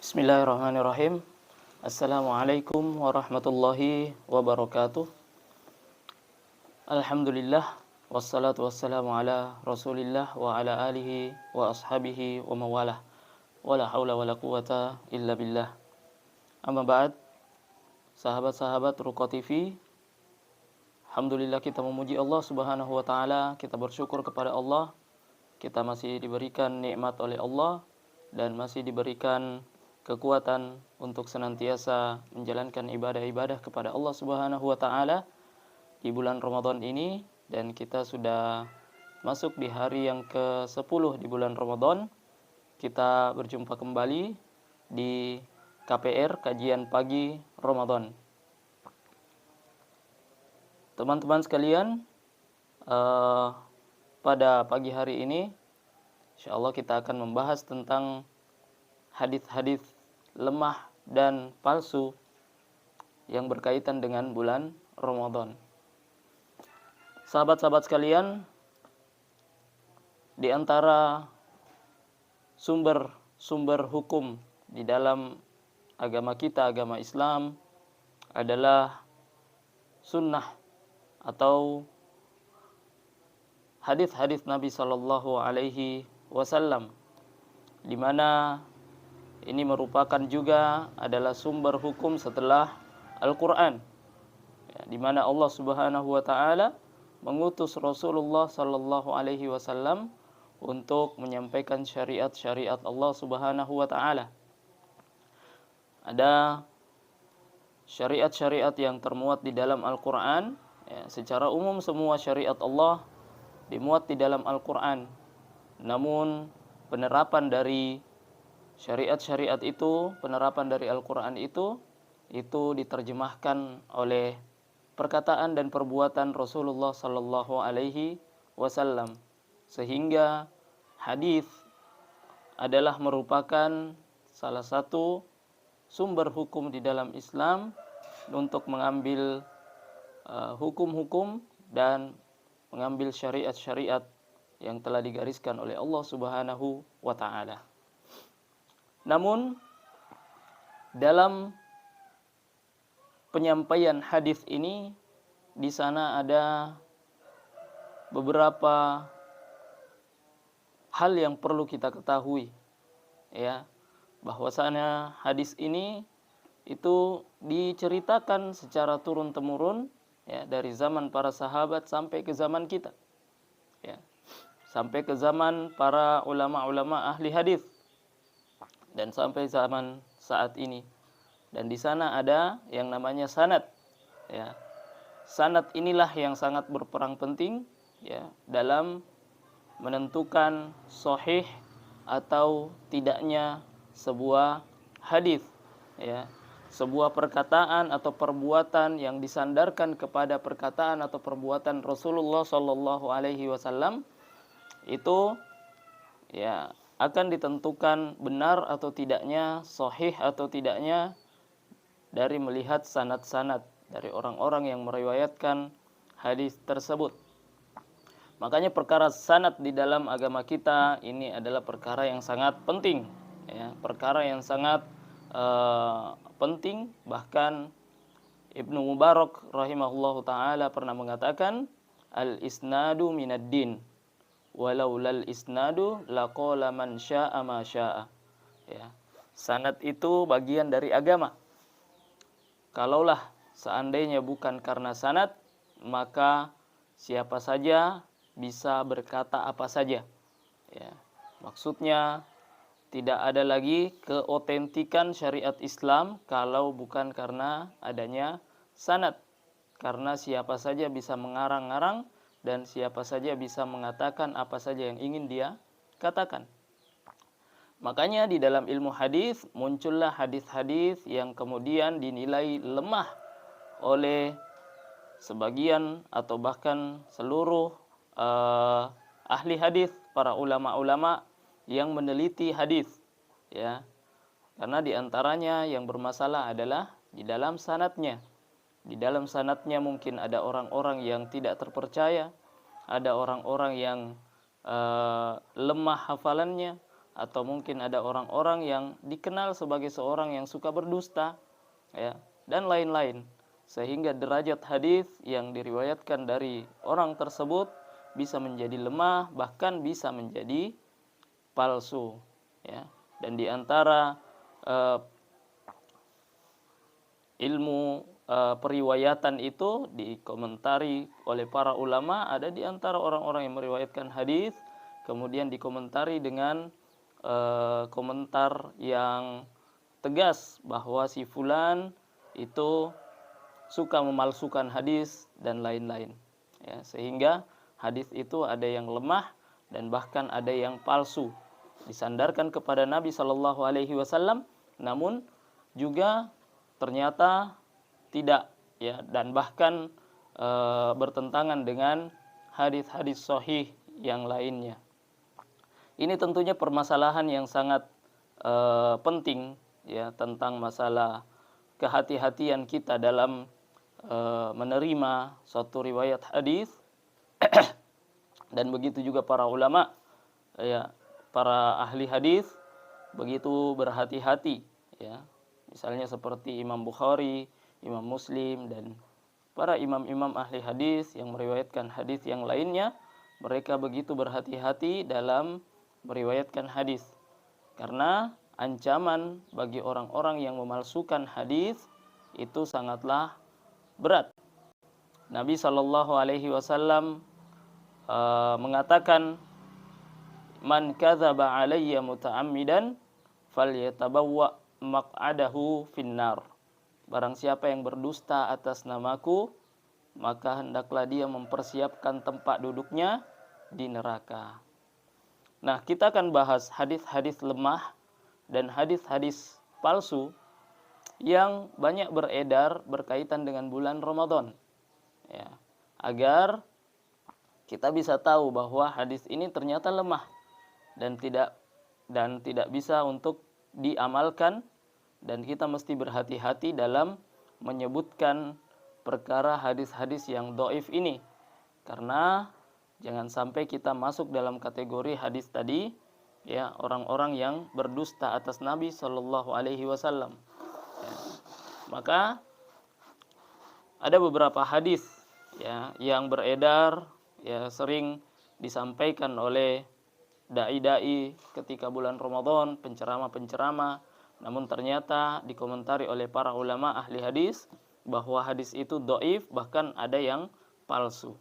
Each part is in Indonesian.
Bismillahirrahmanirrahim. Assalamualaikum warahmatullahi wabarakatuh. Alhamdulillah wassalatu wassalamu ala Rasulillah wa ala alihi wa ashabihi wa mawalah. Wala haula wala quwata illa billah. Amma ba'd. Sahabat-sahabat Ruqa TV, alhamdulillah kita memuji Allah Subhanahu wa taala, kita bersyukur kepada Allah. Kita masih diberikan nikmat oleh Allah dan masih diberikan kekuatan untuk senantiasa menjalankan ibadah-ibadah kepada Allah Subhanahu wa taala di bulan Ramadan ini, dan kita sudah masuk di hari yang ke-10 di bulan Ramadan. Kita berjumpa kembali di KPR, kajian pagi Ramadan. Teman-teman sekalian, pada pagi hari ini insyaallah kita akan membahas tentang hadis-hadis lemah dan palsu yang berkaitan dengan bulan Ramadan. Sahabat-sahabat sekalian, di antara sumber hukum di dalam agama kita, agama Islam, adalah sunnah atau hadis-hadis Nabi Shallallahu Alaihi Wasallam, di mana ini merupakan juga adalah sumber hukum setelah Al-Quran, ya, di mana Allah Subhanahu wa taala mengutus Rasulullah Sallallahu Alaihi Wasallam untuk menyampaikan syariat-syariat Allah Subhanahu wa taala. Ada syariat-syariat yang termuat di dalam Al-Quran, ya, secara umum semua syariat Allah dimuat di dalam Al-Quran. Namun penerapan dari syariat-syariat itu, penerapan dari Al-Quran itu diterjemahkan oleh perkataan dan perbuatan Rasulullah Sallallahu Alaihi Wasallam, sehingga hadis adalah merupakan salah satu sumber hukum di dalam Islam untuk mengambil hukum-hukum dan mengambil syariat-syariat yang telah digariskan oleh Allah Subhanahu wa taala. Namun dalam penyampaian hadis ini, di sana ada beberapa hal yang perlu kita ketahui, ya, bahwasanya hadis ini itu diceritakan secara turun temurun, ya, dari zaman para sahabat sampai ke zaman kita, ya, sampai ke zaman para ulama-ulama ahli hadis dan sampai zaman saat ini. Dan di sana ada yang namanya sanad, ya. Sanad inilah yang sangat berperan penting, ya, dalam menentukan sahih atau tidaknya sebuah hadis, ya. Sebuah perkataan atau perbuatan yang disandarkan kepada perkataan atau perbuatan Rasulullah Shallallahu Alaihi Wasallam itu, ya, akan ditentukan benar atau tidaknya, sahih atau tidaknya, dari melihat sanad-sanad dari orang-orang yang meriwayatkan hadis tersebut. Makanya perkara sanad di dalam agama kita ini adalah perkara yang sangat penting, ya, perkara yang sangat penting. Bahkan Ibnu Mubarak rahimahullahu taala pernah mengatakan, al-isnadu minad din, walaulal isnadu laqala man syaa ma syaa. Ya, sanad itu bagian dari agama. Kalaulah seandainya bukan karena sanad, maka siapa saja bisa berkata apa saja. Ya, maksudnya tidak ada lagi keotentikan syariat Islam kalau bukan karena adanya sanad. Karena siapa saja bisa mengarang-arang dan siapa saja bisa mengatakan apa saja yang ingin dia katakan. Makanya di dalam ilmu hadis muncullah hadis-hadis yang kemudian dinilai lemah oleh sebagian atau bahkan seluruh ahli hadis, para ulama-ulama yang meneliti hadis, ya. Karena di antaranya yang bermasalah adalah di dalam sanadnya. Di dalam sanadnya mungkin ada orang-orang yang tidak terpercaya, ada orang-orang yang lemah hafalannya, atau mungkin ada orang-orang yang dikenal sebagai seorang yang suka berdusta, ya, dan lain-lain. Sehingga derajat hadis yang diriwayatkan dari orang tersebut bisa menjadi lemah, bahkan bisa menjadi palsu, ya. Dan di antara ilmu periwayatan itu dikomentari oleh para ulama, ada di antara orang-orang yang meriwayatkan hadis kemudian dikomentari dengan komentar yang tegas bahwa si fulan itu suka memalsukan hadis dan lain-lain, ya, sehingga hadis itu ada yang lemah dan bahkan ada yang palsu, disandarkan kepada Nabi Shallallahu Alaihi Wasallam, namun juga ternyata tidak, ya, dan bahkan bertentangan dengan hadis-hadis sahih yang lainnya. Ini tentunya permasalahan yang sangat penting, ya, tentang masalah kehati-hatian kita dalam menerima suatu riwayat hadis. Dan begitu juga para ulama, ya, para ahli hadis begitu berhati-hati, ya. Misalnya seperti Imam Bukhari, Imam Muslim, dan para imam-imam ahli hadis yang meriwayatkan hadis yang lainnya, mereka begitu berhati-hati dalam meriwayatkan hadis. Karena ancaman bagi orang-orang yang memalsukan hadis itu sangatlah berat. Nabi Shallallahu Alaihi Wasallam mengatakan, man kadzaba alayya muta'ammidan falyatabawwa maq'adahu finnar. Barang siapa yang berdusta atas namaku, maka hendaklah dia mempersiapkan tempat duduknya di neraka. Nah, kita akan bahas hadis-hadis lemah dan hadis-hadis palsu yang banyak beredar berkaitan dengan bulan Ramadan, ya, agar kita bisa tahu bahwa hadis ini ternyata lemah dan tidak bisa untuk diamalkan, dan kita mesti berhati-hati dalam menyebutkan perkara hadis-hadis yang dhaif ini, karena jangan sampai kita masuk dalam kategori hadis tadi, ya, orang-orang yang berdusta atas Nabi Shallallahu Alaihi Wasallam. Ya. Maka ada beberapa hadis, ya, yang beredar, ya, sering disampaikan oleh dai-dai ketika bulan Ramadan, penceramah-penceramah, namun ternyata dikomentari oleh para ulama ahli hadis bahwa hadis itu dhaif, bahkan ada yang palsu.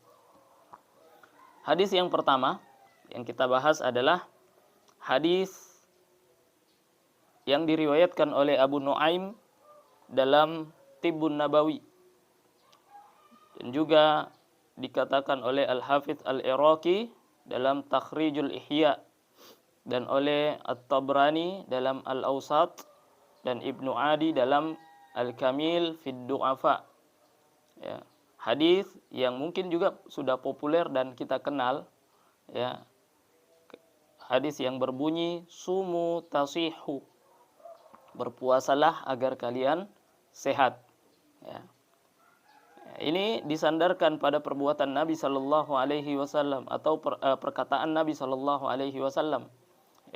Hadis yang pertama yang kita bahas adalah hadis yang diriwayatkan oleh Abu Nuaim dalam Tibbun Nabawi, dan juga dikatakan oleh Al-Hafidz Al-Iraqi dalam Takhrijul Ihya, dan oleh At-Tabrani dalam Al-Awsat, dan Ibnu Adi dalam Al-Kamil fid Du'afa. Ya, hadis yang mungkin juga sudah populer dan kita kenal, ya. Hadis yang berbunyi sumu tasihu, berpuasalah agar kalian sehat, ya. Ini disandarkan pada perbuatan Nabi Shallallahu Alaihi Wasallam atau perkataan Nabi Shallallahu Alaihi Wasallam.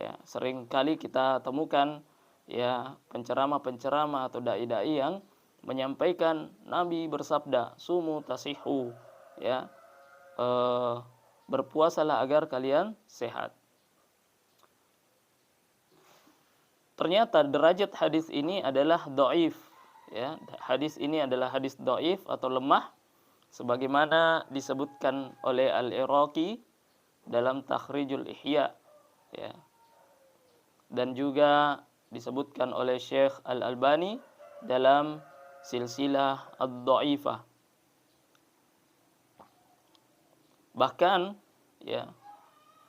Ya, sering kali kita temukan, ya, penceramah-penceramah atau dai-dai yang menyampaikan Nabi bersabda sumu tasihu, ya, berpuasalah agar kalian sehat. Ternyata derajat hadis ini adalah dhaif, ya. Hadis ini adalah hadis dhaif atau lemah, sebagaimana disebutkan oleh Al-Iraqi dalam Takhrijul Ihya, ya, dan juga disebutkan oleh Syekh Al-Albani dalam Silsilah Ad-Dha'ifah. Bahkan, ya,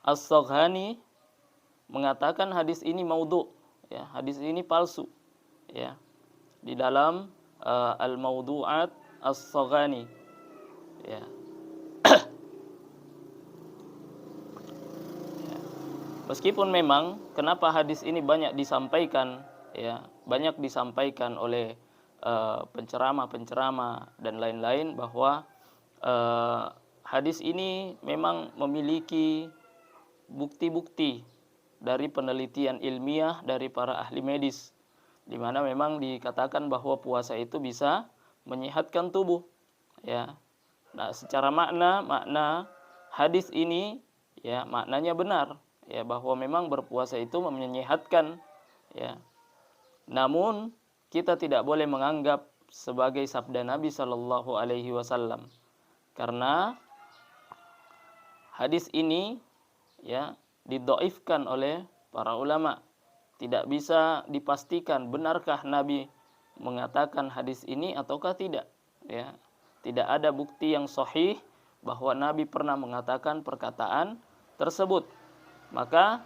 As-Saghani mengatakan hadis ini maudhu', ya, hadis ini palsu, ya, di dalam Al-Mawdu'at As-Saghani, ya. Meskipun memang kenapa hadis ini banyak disampaikan, ya, banyak disampaikan oleh penceramah-penceramah dan lain-lain, bahwa hadis ini memang memiliki bukti-bukti dari penelitian ilmiah dari para ahli medis, di mana memang dikatakan bahwa puasa itu bisa menyehatkan tubuh. Ya. Nah, secara makna hadis ini ya maknanya benar ya, bahwa memang berpuasa itu menyehatkan ya. Namun kita tidak boleh menganggap sebagai sabda Nabi Shallallahu alaihi wasallam, karena hadis ini ya didhaifkan oleh para ulama. Tidak bisa dipastikan benarkah Nabi mengatakan hadis ini ataukah tidak ya. Tidak ada bukti yang sahih bahwa Nabi pernah mengatakan perkataan tersebut. Maka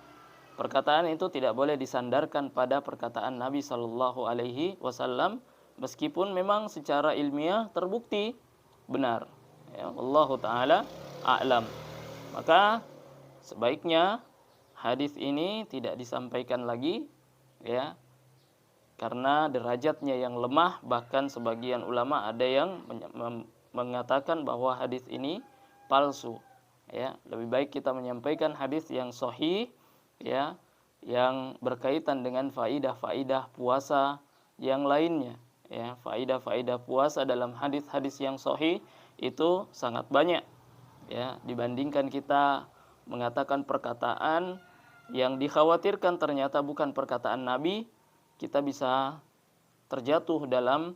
perkataan itu tidak boleh disandarkan pada perkataan Nabi Shallallahu alaihi wasallam, meskipun memang secara ilmiah terbukti benar. Ya, wallahu taala a'lam. Maka sebaiknya hadis ini tidak disampaikan lagi ya, karena derajatnya yang lemah. Bahkan sebagian ulama ada yang mengatakan bahwa hadis ini palsu ya. Lebih baik kita menyampaikan hadis yang sahih ya, yang berkaitan dengan faidah-faidah puasa yang lainnya ya. Faidah-faidah puasa dalam hadis-hadis yang sahih itu sangat banyak ya, dibandingkan kita mengatakan perkataan yang dikhawatirkan ternyata bukan perkataan Nabi. Kita bisa terjatuh dalam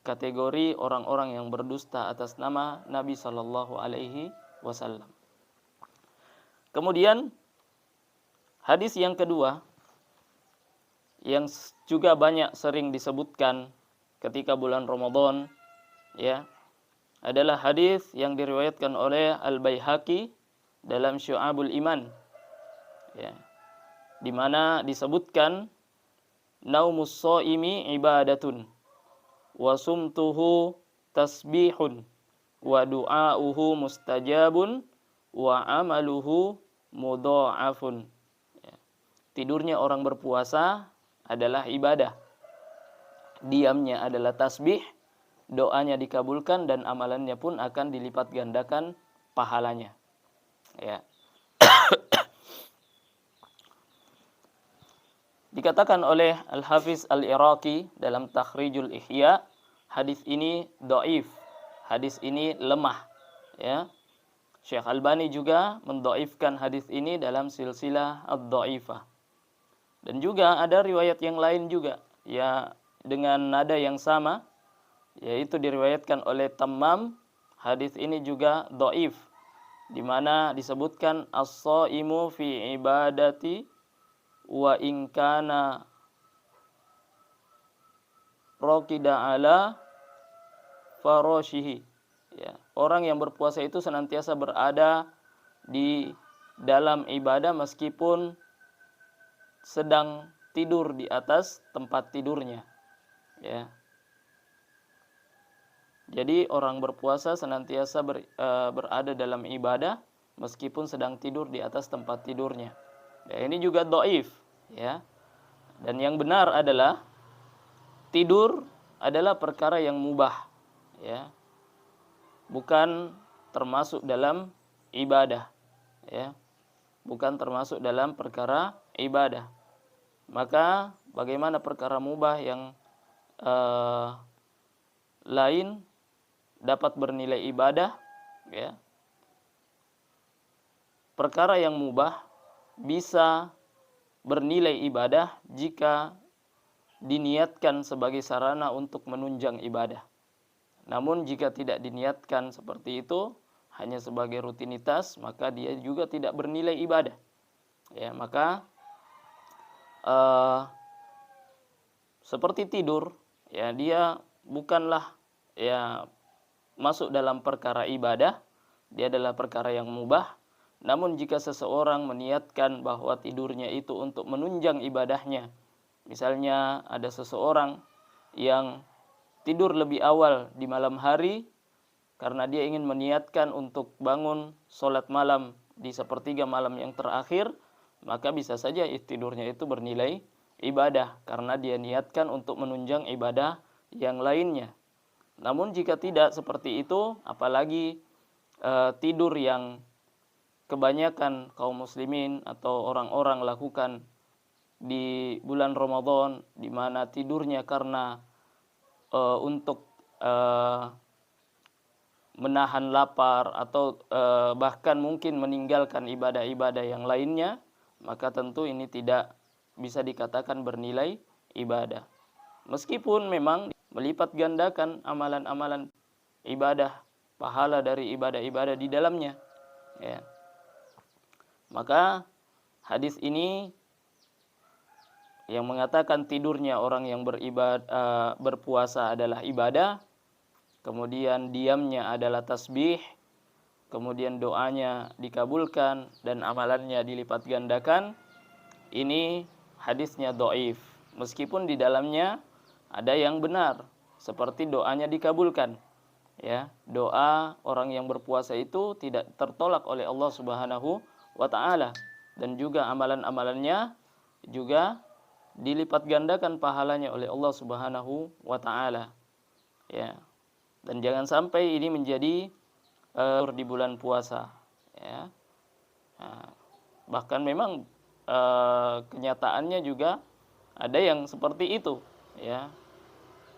kategori orang-orang yang berdusta atas nama Nabi Shallallahu alaihi wasallam. Kemudian hadis yang kedua yang juga banyak sering disebutkan ketika bulan Ramadan ya, adalah hadis yang diriwayatkan oleh Al-Baihaqi dalam Syu'abul Iman ya, di mana disebutkan naumus shaimi ibadatun wa sumtuhu tasbihun wa du'auhu mustajabun wa amaluhu mudha'afun ya. Tidurnya orang berpuasa adalah ibadah, diamnya adalah tasbih, doanya dikabulkan dan amalannya pun akan dilipat gandakan pahalanya ya. Dikatakan oleh Al-Hafiz Al-Iraqi dalam Takhrijul Ihya, hadis ini dhaif, hadis ini lemah ya. Syekh Albani juga mendhaifkan hadis ini dalam silsilah ad-dhaifah. Dan juga ada riwayat yang lain juga ya dengan nada yang sama, yaitu diriwayatkan oleh Tammam. Hadis ini juga dhaif, di mana disebutkan as-shaimu fi ibadati wa in kana raqida ala farashihi ya. Orang yang berpuasa itu senantiasa berada di dalam ibadah meskipun sedang tidur di atas tempat tidurnya ya. Jadi orang berpuasa senantiasa berada dalam ibadah meskipun sedang tidur di atas tempat tidurnya. Ya, ini juga dhaif ya. Dan yang benar adalah tidur adalah perkara yang mubah ya. Bukan termasuk dalam ibadah ya. Bukan termasuk dalam perkara ibadah. Maka bagaimana perkara mubah yang lain dapat bernilai ibadah ya. Perkara yang mubah bisa bernilai ibadah jika diniatkan sebagai sarana untuk menunjang ibadah. Namun jika tidak diniatkan seperti itu, hanya sebagai rutinitas, maka dia juga tidak bernilai ibadah. Ya, maka seperti tidur, ya dia bukanlah ya masuk dalam perkara ibadah, dia adalah perkara yang mubah. Namun jika seseorang meniatkan bahwa tidurnya itu untuk menunjang ibadahnya, misalnya ada seseorang yang tidur lebih awal di malam hari karena dia ingin meniatkan untuk bangun sholat malam di sepertiga malam yang terakhir, maka bisa saja tidurnya itu bernilai ibadah karena dia niatkan untuk menunjang ibadah yang lainnya. Namun jika tidak seperti itu, apalagi tidur yang kebanyakan kaum muslimin atau orang-orang lakukan di bulan Ramadan, di mana tidurnya karena untuk menahan lapar atau bahkan mungkin meninggalkan ibadah-ibadah yang lainnya, maka tentu ini tidak bisa dikatakan bernilai ibadah. Meskipun memang melipat gandakan amalan-amalan ibadah, pahala dari ibadah-ibadah di dalamnya, ya. Maka hadis ini yang mengatakan tidurnya orang yang berpuasa adalah ibadah, kemudian diamnya adalah tasbih, kemudian doanya dikabulkan dan amalannya dilipat gandakan. Ini hadisnya dhaif, meskipun di dalamnya ada yang benar, seperti doanya dikabulkan. Ya, doa orang yang berpuasa itu tidak tertolak oleh Allah Subhanahu wa taala, dan juga amalan-amalannya juga dilipat gandakan pahalanya oleh Allah Subhanahu wa taala. Ya. Dan jangan sampai ini menjadi di bulan puasa, ya. Nah, bahkan memang kenyataannya juga ada yang seperti itu, ya.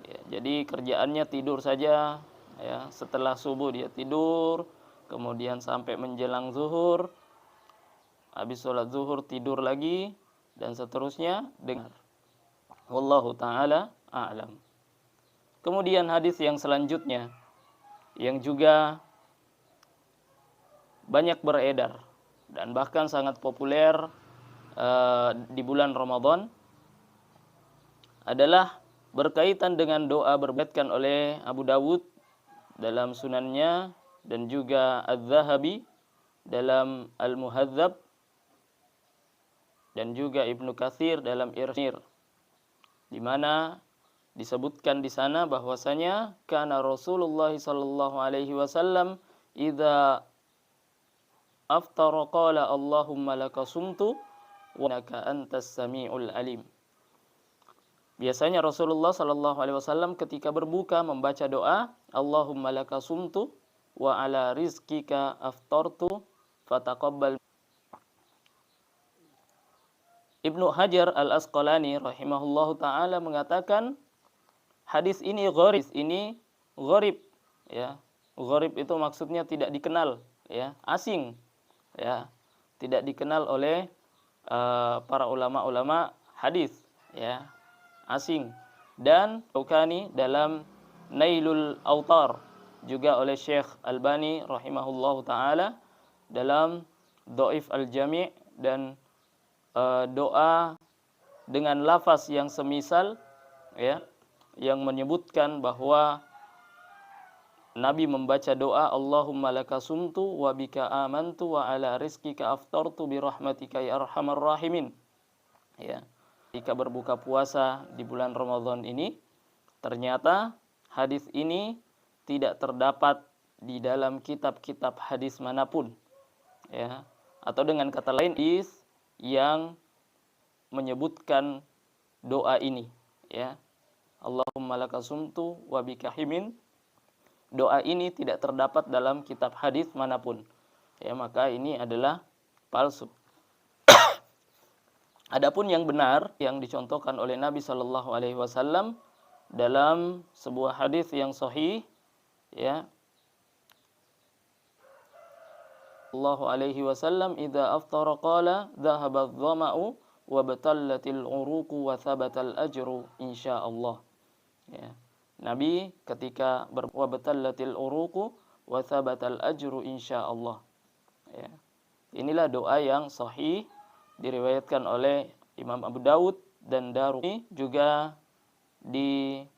Ya, jadi kerjaannya tidur saja, ya. Setelah subuh dia tidur, kemudian sampai menjelang zuhur, habis sholat zuhur tidur lagi, dan seterusnya. Dengar, wallahu taala a'lam. Kemudian hadis yang selanjutnya yang juga banyak beredar dan bahkan sangat populer di bulan Ramadan adalah berkaitan dengan doa berbaitkan oleh Abu Dawud dalam sunannya dan juga Az-Zahabi dalam Al-Muhadzab dan juga Ibnu Katsir dalam Irsyad, di mana disebutkan di sana bahwasanya kana Rasulullah sallallahu alaihi wasallam idza aftara qala Allahumma laka sumtu wa innaka antas samiul alim. Biasanya Rasulullah sallallahu alaihi wasallam ketika berbuka membaca doa Allahumma laka sumtu wa ala rizqika aftartu fataqabbal. Ibnu Hajar Al-Asqalani rahimahullahu taala mengatakan hadis ini gharib, ya. Gharib itu maksudnya tidak dikenal, ya, asing, ya. Tidak dikenal oleh para ulama-ulama hadis, ya. Asing. Dan Syaukani dalam Nailul Autar, juga oleh Syekh Albani rahimahullahu taala dalam Dhaif Al-Jami' dan doa dengan lafaz yang semisal, ya, yang menyebutkan bahwa Nabi membaca doa Allahumma laka sumtu wa bika amantu wa ala rizqika aftartu bi rahmatika ya arhamar rahimin. Ya. Jika berbuka puasa di bulan Ramadan ini, ternyata hadis ini tidak terdapat di dalam kitab-kitab hadis manapun, ya. Atau dengan kata lain, hadis yang menyebutkan doa ini, ya. Allahumma laka sumtu wa bika himin. Doa ini tidak terdapat dalam kitab hadis manapun. Ya, maka ini adalah palsu. Adapun yang benar yang dicontohkan oleh Nabi Shallallahu alaihi wasallam dalam sebuah hadis yang sahih, ya. Sallallahu alaihi wasallam idza aftara qala dhahaba adh-dhama'u wa batallatil uruqu wa thabatal ajru insyaallah. Ya. Nabi ketika wa batallatil uruqu wa thabatal ajru insyaallah. Ya. Inilah doa yang sahih diriwayatkan oleh Imam Abu Dawud dan Darimi, juga dihasankan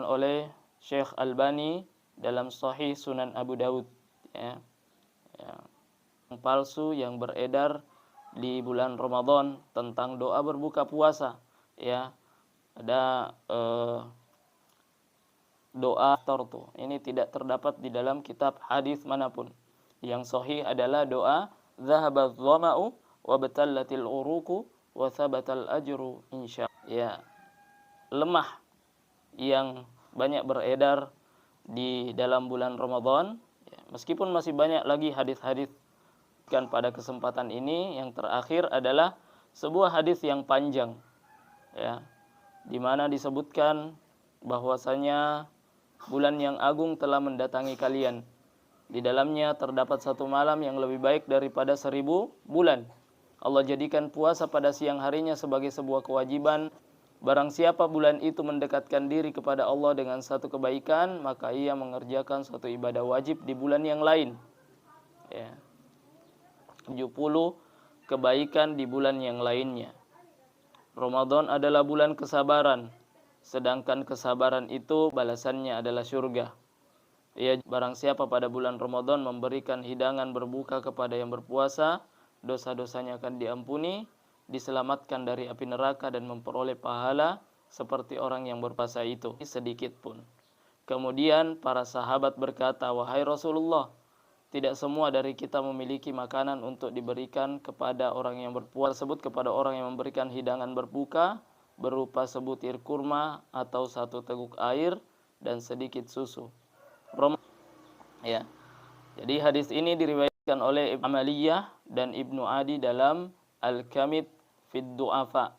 oleh Syekh Albani dalam Sahih Sunan Abu Dawud, ya. Ya. Yang palsu yang beredar di bulan Ramadan tentang doa berbuka puasa, ya. Ada doa aftartu. Ini tidak terdapat di dalam kitab hadis manapun. Yang sahih adalah doa dhahabadh dhama'u wa batallatil uruqu wa thabatal ajru insya. Ya. Lemah yang banyak beredar di dalam bulan Ramadan, ya. Meskipun masih banyak lagi hadis-hadis kan pada kesempatan ini, yang terakhir adalah sebuah hadis yang panjang, ya, di mana disebutkan bahwasanya bulan yang agung telah mendatangi kalian. Di dalamnya terdapat satu malam yang lebih baik daripada 1000 bulan. Allah jadikan puasa pada siang harinya sebagai sebuah kewajiban. Barang siapa bulan itu mendekatkan diri kepada Allah dengan satu kebaikan, maka ia mengerjakan suatu ibadah wajib di bulan yang lain. Ya. 70 kebaikan di bulan yang lainnya. Ramadan adalah bulan kesabaran, sedangkan kesabaran itu balasannya adalah surga. Ya, barang siapa pada bulan Ramadan memberikan hidangan berbuka kepada yang berpuasa, dosa-dosanya akan diampuni, diselamatkan dari api neraka dan memperoleh pahala seperti orang yang berpuasa itu, sedikit pun. Kemudian para sahabat berkata, "Wahai Rasulullah, tidak semua dari kita memiliki makanan untuk diberikan kepada orang yang berpuasa tersebut, kepada orang yang memberikan hidangan berbuka berupa sebutir kurma atau satu teguk air dan sedikit susu." Ya. Jadi hadis ini diriwayatkan oleh Ibnu Amaliyah dan Ibnu Adi dalam Al-Kamid fid Du'afa,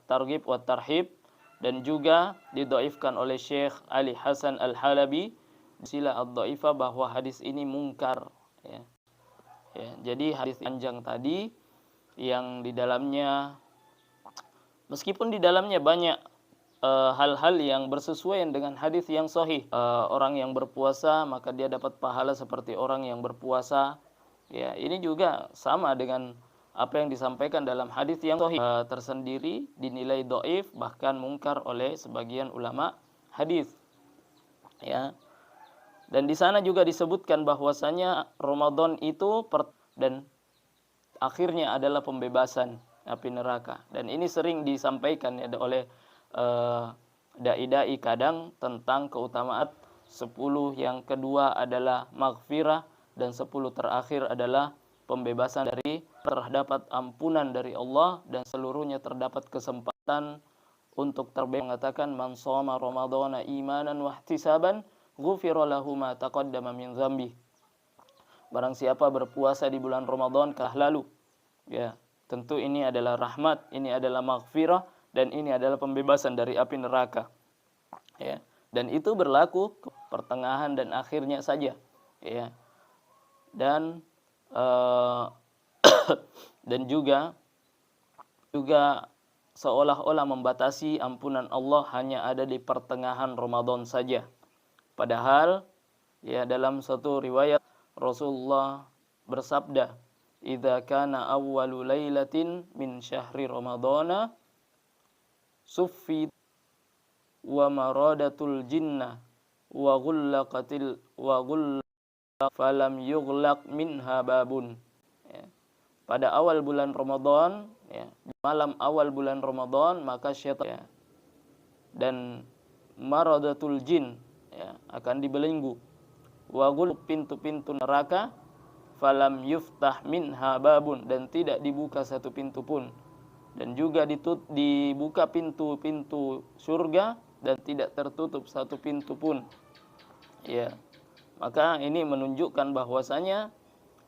Targhib wa Tarhib, dan juga didhaifkan oleh Syekh Ali Hasan Al-Halabi sila ad-dhaifah bahwa hadis ini mungkar, ya. Ya, jadi hadis panjang tadi yang di dalamnya, meskipun di dalamnya banyak hal-hal yang bersesuaian dengan hadis yang sahih. Orang yang berpuasa maka dia dapat pahala seperti orang yang berpuasa. Ya, ini juga sama dengan apa yang disampaikan dalam hadis yang sahih tersendiri, dinilai dhaif bahkan mungkar oleh sebagian ulama hadis. Ya. Dan di sana juga disebutkan bahwasanya Ramadan itu dan akhirnya adalah pembebasan api neraka. Dan ini sering disampaikan ya oleh dai-dai kadang tentang keutamaan 10 yang kedua adalah maghfirah dan 10 terakhir adalah pembebasan dari, terdapat ampunan dari Allah dan seluruhnya terdapat kesempatan untuk terbebas. Mengatakan man shoma ramadhana imanan wa ihtisaban ghufira lahu ma taqaddama min dzambi. Barang siapa berpuasa di bulan Ramadan lalu, ya, tentu ini adalah rahmat, ini adalah maghfirah, dan ini adalah pembebasan dari api neraka. Ya. Dan itu berlaku ke pertengahan dan akhirnya saja. Ya. Dan dan juga seolah-olah membatasi ampunan Allah hanya ada di pertengahan Ramadan saja. Padahal ya dalam satu riwayat Rasulullah bersabda, "Idza kana awwalu lailatin min syahri ramadhana suffi wa maradatul jinnah wa ghullaqatil wa ghullaq falam yughlaq minha babun." Ya. Pada awal bulan Ramadan, ya, malam awal bulan Ramadan, maka syaitan, ya, dan maradatul jin, ya, akan dibelenggu. Wa ghulq, pintu-pintu neraka, falam yuftah minha babun, dan tidak dibuka satu pintu pun. Dan juga dibuka pintu-pintu surga dan tidak tertutup satu pintu pun. Ya. Maka ini menunjukkan bahwasanya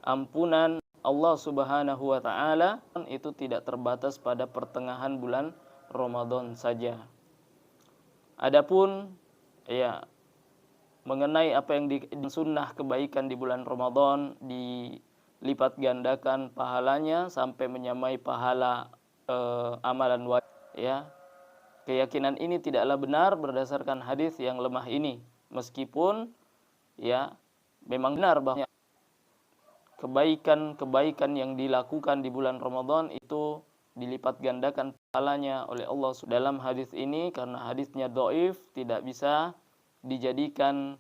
ampunan Allah Subhanahu wa taala itu tidak terbatas pada pertengahan bulan Ramadan saja. Adapun ya mengenai apa yang sunnah kebaikan di bulan Ramadan, dilipat gandakan pahalanya sampai menyamai pahala amalan wajib, ya. Keyakinan ini tidaklah benar berdasarkan hadis yang lemah ini, meskipun ya memang benar bahwa kebaikan-kebaikan yang dilakukan di bulan Ramadan itu dilipat gandakan pahalanya oleh Allah. Dalam hadis ini, karena hadisnya dhaif, tidak bisa dijadikan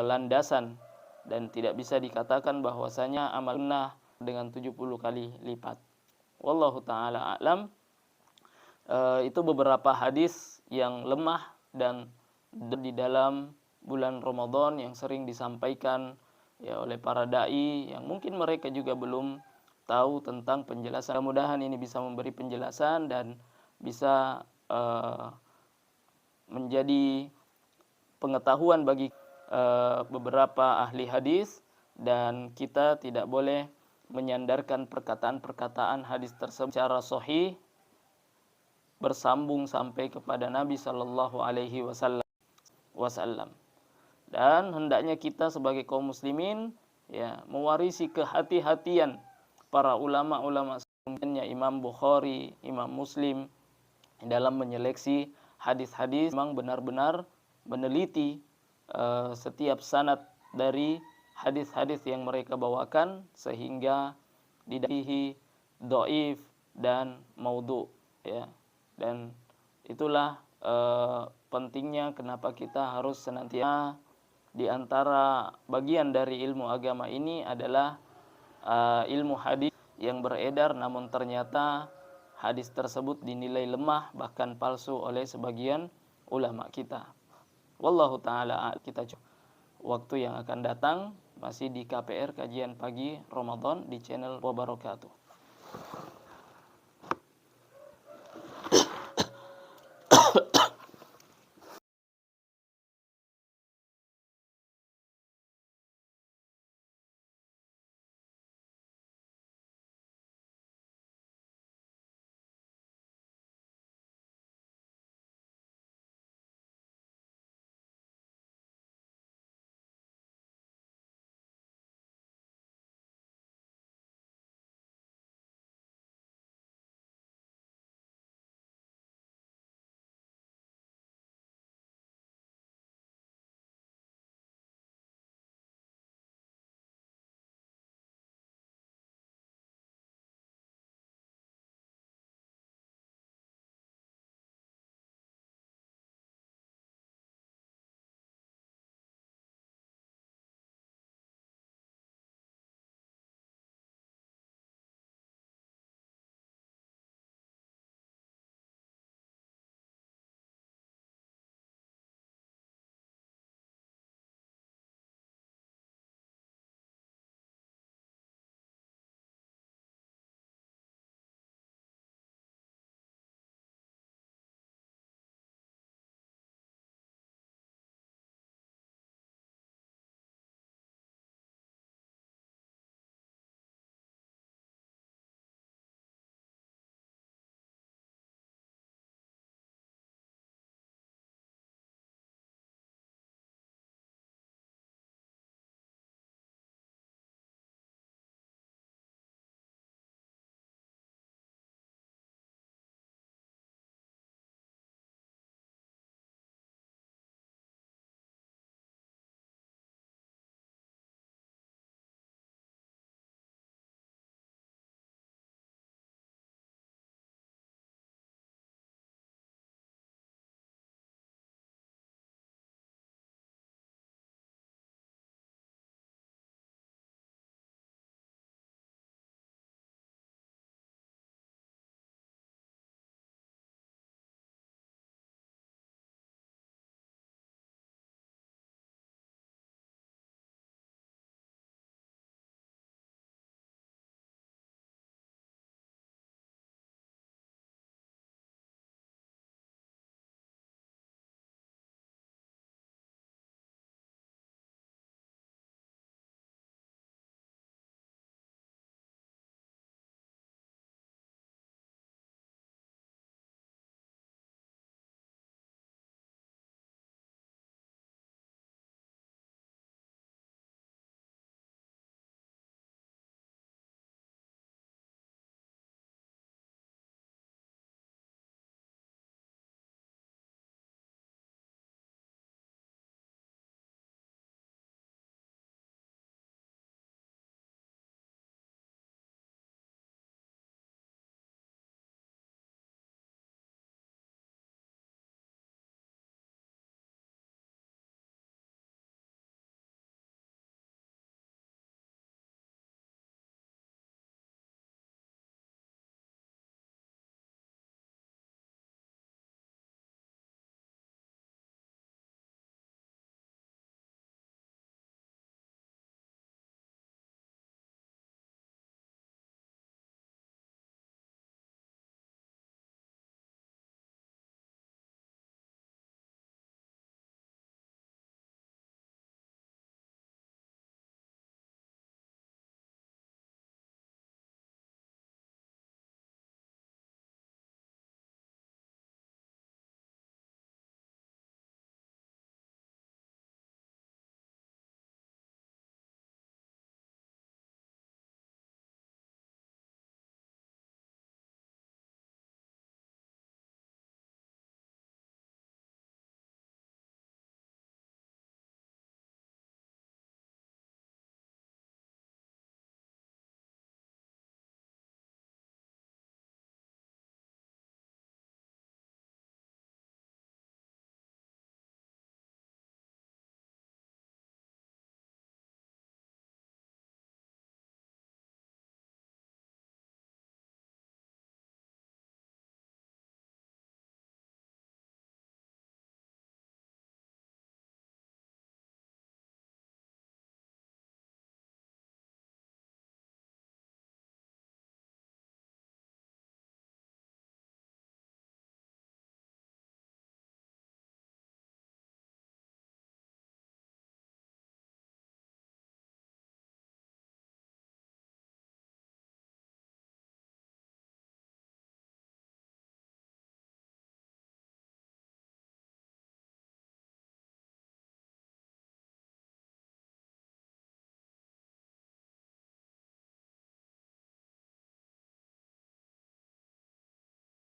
landasan dan tidak bisa dikatakan bahwasanya amal sunnah dengan 70 kali lipat. Wallahu taala a'lam. Itu beberapa hadis yang lemah dan di dalam bulan Ramadan yang sering disampaikan ya oleh para dai yang mungkin mereka juga belum tahu tentang penjelasan. Mudah-mudahan ini bisa memberi penjelasan dan bisa menjadi pengetahuan bagi beberapa ahli hadis, dan kita tidak boleh menyandarkan perkataan-perkataan hadis tersebut secara sahih bersambung sampai kepada Nabi Shallallahu Alaihi Wasallam. Dan hendaknya kita sebagai kaum muslimin ya mewarisi kehati-hatian para ulama-ulama sebelumnya, Imam Bukhari, Imam Muslim, dalam menyeleksi hadis-hadis. Memang benar-benar meneliti setiap sanad dari hadis-hadis yang mereka bawakan sehingga didapati dhaif dan maudhu, ya. Dan itulah pentingnya kenapa kita harus senantiasa, di antara bagian dari ilmu agama ini adalah ilmu hadis yang beredar namun ternyata hadis tersebut dinilai lemah bahkan palsu oleh sebagian ulama kita. Wallahu taala, kita coba waktu yang akan datang masih di KPR Kajian Pagi Ramadan di channel Wabarakatuh.